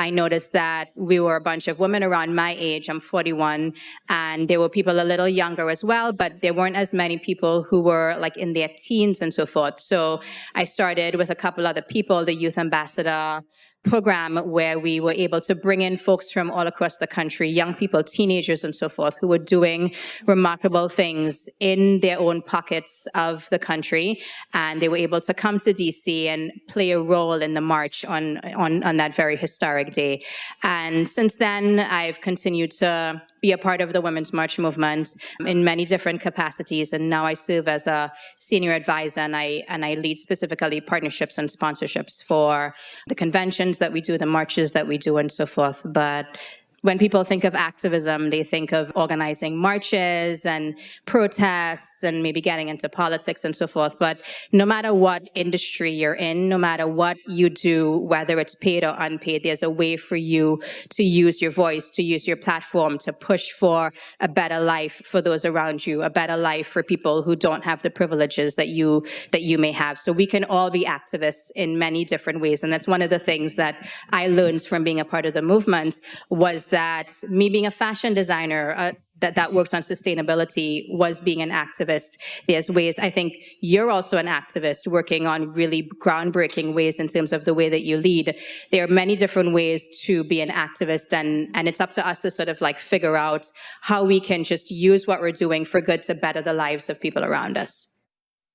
I noticed that we were a bunch of women around my age. I'm 41, and there were people a little younger as well, but there weren't as many people who were like in their teens and so forth. So I started with a couple other people, the Youth Ambassador program, where we were able to bring in folks from all across the country, young people, teenagers and so forth, who were doing remarkable things in their own pockets of the country. And they were able to come to DC and play a role in the march on that very historic day. And since then, I've continued to be a part of the Women's March movement in many different capacities. And now I serve as a senior advisor, and I lead specifically partnerships and sponsorships for the conventions that we do, the marches that we do, and so forth. But when people think of activism, they think of organizing marches and protests and maybe getting into politics and so forth. But no matter what industry you're in, no matter what you do, whether it's paid or unpaid, there's a way for you to use your voice, to use your platform, to push for a better life for those around you, a better life for people who don't have the privileges that you may have. So we can all be activists in many different ways. And that's one of the things that I learned from being a part of the movement, was that me being a fashion designer that works on sustainability was being an activist. There's ways, I think you're also an activist working on really groundbreaking ways in terms of the way that you lead. There are many different ways to be an activist, and it's up to us to sort of like figure out how we can just use what we're doing for good to better the lives of people around us.